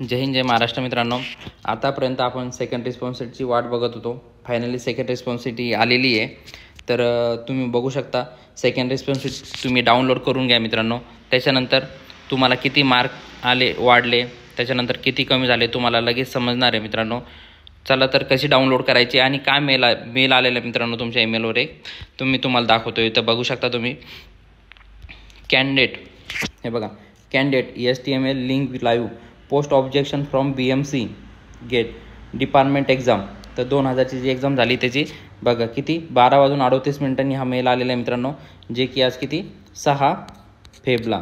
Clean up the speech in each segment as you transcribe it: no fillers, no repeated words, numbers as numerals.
जय हिंद, जय महाराष्ट्र मित्रांनो. आतापर्यंत आपण सेकंड रिस्पॉन्सिबिलिटीची वाट बघत होतो. फायनली सेकंड रिस्पॉन्सिबिलिटी आलेली आहे. तर तुम्ही बघू शकता सेकंड रिस्पॉन्सिबिलिटी तुम्ही डाउनलोड करून घ्या मित्रांनो. त्याच्यानंतर तुम्हाला किती मार्क आले, वाढले, त्याच्यानंतर किती कमी झाले तुम्हाला लगेच समजणार आहे मित्रांनो. चला तर कशी डाउनलोड करायची आणि काय मेल आलेला मित्रांनो तुमच्या ईमेलवर एक तुम्हाला दाखवतो. इथं बघू शकता तुम्ही कॅन्डिडेट, हे बघा candidate HTML link live post objection from BMC gate department exam. तर 2000ची जी एक्झाम झाली त्याची बघा किती 12:38 हा मेल आलेला आहे मित्रांनो, जे की आज किती 6 फेब्रुवारीला.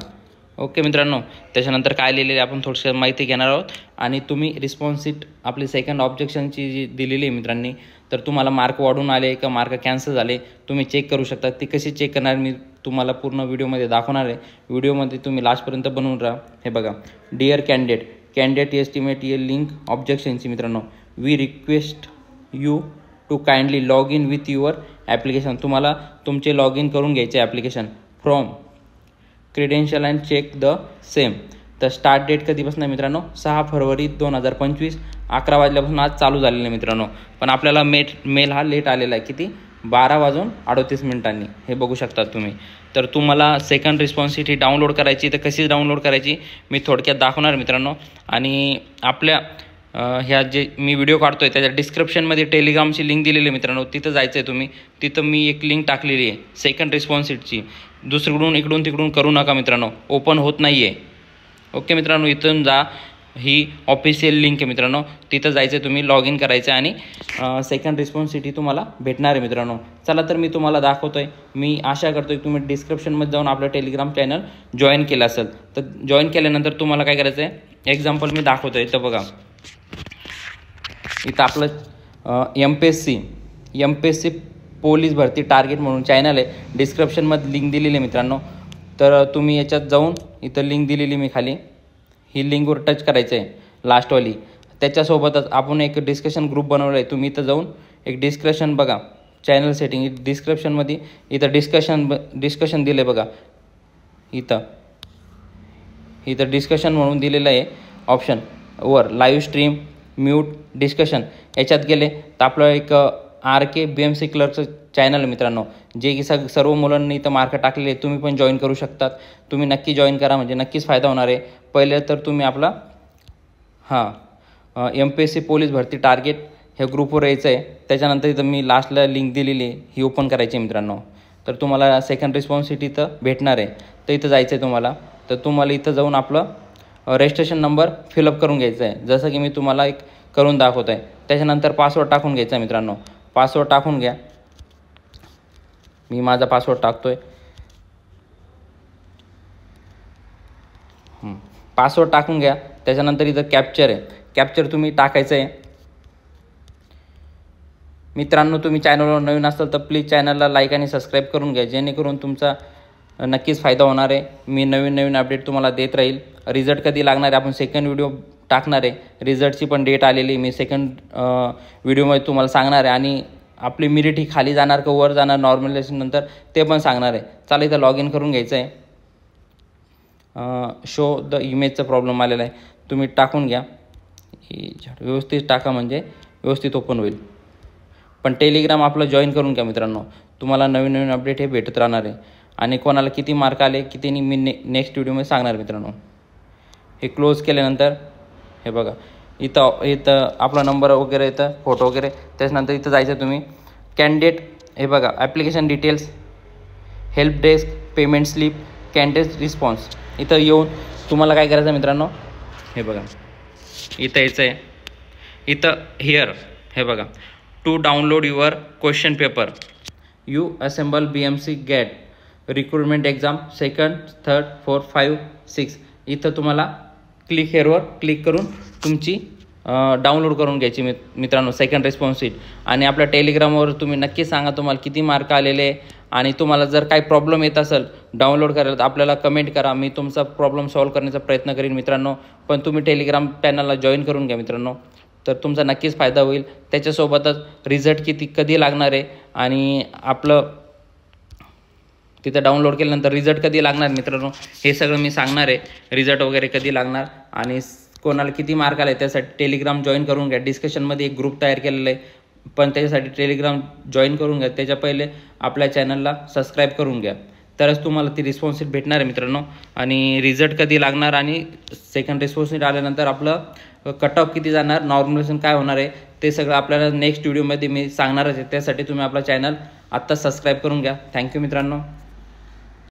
ओके मित्रांनो. त्याच्यानंतर काय लिहिलेले आपण थोडीशी माहिती घेणार आहोत आणि तुम्ही रिस्पॉन्सिट आपली सेकंड ऑब्जेक्शनची जी दिलेली आहे मित्रांनी, तर तुम्हाला मार्क वाढून आले का मार्क कॅन्सल झाले तुम्ही चेक करू शकता. ती कशी चेक करणार मी तुम्हाला पूर्ण व्हिडिओमध्ये दाखवणार आहे. व्हिडिओमध्ये तुम्ही लास्टपर्यंत बनवून राहा. हे बघा, डिअर कॅन्डिडेट एस्टिमेट लिंक ऑब्जेक्शनची मित्रांनो, we request you to kindly log in with your application. तुम्हाला तुमचे लॉग इन करून घ्यायचे application from credential and check the same. तर स्टार्ट डेट कधीपासून मित्रांनो 6 फेब्रुवारी 2025 11 वाजल्यापासून आज चालू झालेलं आहे मित्रांनो. पण आपल्याला मेल हा लेट आलेला आहे, किती 12:38 हे बघू शकता तुम्ही. तर तुम्हाला सेकंड रिस्पॉन्सिबिलिटी डाउनलोड करायची तर कशी डाउनलोड करायची मी थोडक्यात दाखवणार मित्रांनो. आणि आपल्या ह्या जे मी व्हिडिओ काढतोय त्याच्या डिस्क्रिप्शनमध्ये टेलिग्रामची लिंक दिलेली आहे मित्रांनो, तिथं जायचं आहे तुम्ही. तिथं मी एक लिंक टाकलेली आहे सेकंड रिस्पॉन्सिबिलिटीची. दुसरीकडून इकडून तिकडून करू नका मित्रांनो, ओपन होत नाही आहे. ओके मित्रांनो, इथून जा, ही ऑफिशियल लिंक आहे मित्रांनो, तिथं जायचं आहे तुम्ही, लॉग इन करायचं आहे आणि सेकंड रिस्पॉन्सिबिलिटी तुम्हाला भेटणार आहे मित्रांनो. चला तर मी तुम्हाला दाखवतो आहे. मी आशा करतो की तुम्ही डिस्क्रिप्शनमध्ये जाऊन आपलं टेलिग्राम चॅनल जॉईन केलं असेल. तर जॉईन केल्यानंतर तुम्हाला काय करायचं आहे, एक्झाम्पल मी दाखवतो आहे. तर बघा इथं आपलं MPSC पोलीस भरती टार्गेट म्हणून चॅनल आहे. डिस्क्रिप्शनमध्ये लिंक दिलेली आहे मित्रांनो. तर तुम्ही याच्यात जाऊन इथं लिंक दिलेली मी खाली, ही लिंकवर टच करायचं आहे लास्टवाली. त्याच्यासोबतच आपण एक डिस्कशन ग्रुप बनवला आहे. तुम्ही इथं जाऊन एक डिस्कशन बघा, चॅनल सेटिंग डिस्क्रिप्शनमध्ये इथं डिस्कशन दिलं आहे बघा. इथं डिस्कशन म्हणून दिलेलं आहे ऑप्शन वर, लाईव्ह स्ट्रीम, म्यूट, डिस्कशन. याच्यात गेले तर आपलं एक RK BMC क्लर्कचं चॅनल मित्रांनो, जे की सर्व मुलांनी इथं मार्क टाकलेले, तुम्ही पण जॉईन करू शकतात. तुम्ही नक्की जॉईन करा, म्हणजे नक्कीच फायदा होणार आहे. पहिले तर तुम्ही आपला MPSC पोलीस भरती टार्गेट ह्या ग्रुपवर यायचं आहे. त्याच्यानंतर इथं मी लास्टला लिंक दिलेली आहे, ही ओपन करायची आहे मित्रांनो. तर तुम्हाला सेकंड रिस्पॉन्सिबिलिटी इथं भेटणार आहे. तर इथं जायचं आहे तुम्हाला. तर तुम्हाला इथं जाऊन आपलं रजिस्ट्रेशन नंबर फिलअप करून घ्यायचा आहे, जसं की मी तुम्हाला एक करून दाखवत आहे. त्याच्यानंतर पासवर्ड टाकून घ्यायचा आहे मित्रांनो. पासवर्ड टाकून घ्या. मी माझा पासवर्ड टाकतो आहे. पासवर्ड टाकून घ्या. त्याच्यानंतर इथं कॅप्चर आहे, कॅप्चर तुम्ही टाकायचं आहे मित्रांनो. तुम्ही चॅनलवर नवीन असाल तर प्लीज चॅनलला लाईक आणि सबस्क्राईब करून घ्या, जेणेकरून तुमचा नक्कीच फायदा होणार आहे. मी नवीन अपडेट तुम्हाला देत राहील. रिझल्ट कधी लागणार आहे आपण सेकंड व्हिडिओ टाकणार आहे. रिझल्टची पण डेट आलेली मी सेकंड व्हिडिओमध्ये तुम्हाला सांगणार आहे. आणि आपली मेरिट ही खाली जाणार का वर जाणार नॉर्मलायझेशन नंतर ते पण सांगणार आहे. चला इथं लॉग इन करून घ्यायचं आहे. शो द इमेजचा प्रॉब्लेम आलेला आहे, तुम्ही टाकून घ्या. व्यवस्थित टाका म्हणजे व्यवस्थित ओपन होईल. पण टेलिग्राम आपलं जॉईन करून घ्या मित्रांनो, तुम्हाला नवीन अपडेट हे भेटत राहणार आहे. आणि कोणाला किती मार्क आले किती नाही मी नेक्स्ट व्हिडिओमध्ये सांगणार मित्रांनो. हे क्लोज केल्यानंतर हे बघा इथं आपला नंबर वगैरे येतं, फोटो वगैरे. त्याच्यानंतर इथं जायचं तुम्ही कॅन्डिडेट, हे बघा application details, help desk, payment slip, candidate response. इथं येऊन तुम्हाला काय करायचं मित्रांनो, हे बघा इथं यायचं आहे. इथं हिअर हे बघा, to download your question paper, you assemble BMC gate recruitment exam 2nd, 3rd, 4th, 5th, 6th. इथं तुम्हाला क्लिक हेअरवर क्लिक करून तुमची डाउनलोड करून घ्यायची मित्रांनो सेकंड रिस्पॉन्सिबिलिटी. आणि आपल्या टेलिग्रामवर तुम्ही नक्की सांगा तुम्हाला किती मार्क आलेले. आणि तुम्हाला जर काही प्रॉब्लेम येत असेल डाउनलोड करायला तर आपल्याला कमेंट करा, मी तुमचा प्रॉब्लेम सॉल्व्ह करण्याचा प्रयत्न करीन मित्रांनो. पण तुम्ही टेलिग्राम चॅनलला जॉईन करून घ्या मित्रांनो, तर तुमचा नक्कीच फायदा होईल. त्याच्यासोबतच रिझल्ट कधी लागणार आहे आणि आपलं तिथं डाउनलोड केल्यानंतर रिझल्ट कधी लागणार मित्रांनो, हे सगळं मी सांगणार आहे. रिझल्ट वगैरे कधी लागणार आणि कोणाला किती मार्क आले त्यासाठी टेलिग्राम जॉईन करून घ्या. डिस्कशनमध्ये एक ग्रुप तयार केलेला आहे, पण त्याच्यासाठी टेलिग्राम जॉईन करून घ्या. त्याच्या पहिले आपल्या चॅनलला सबस्क्राईब करून घ्या, तरच तुम्हाला ती रिस्पॉन्स शीट भेटणार आहे मित्रांनो. आणि रिझल्ट कधी लागणार आणि सेकंड रिस्पॉन्स शीट आल्यानंतर आपलं कट ऑफ किती जाणार, नॉर्मलायझेशन काय होणार आहे, ते सगळं आपल्याला नेक्स्ट व्हिडिओमध्ये मी सांगणारच आहे. त्यासाठी तुम्ही आपला चॅनल आत्ता सबस्क्राईब करून घ्या. थँक्यू मित्रांनो.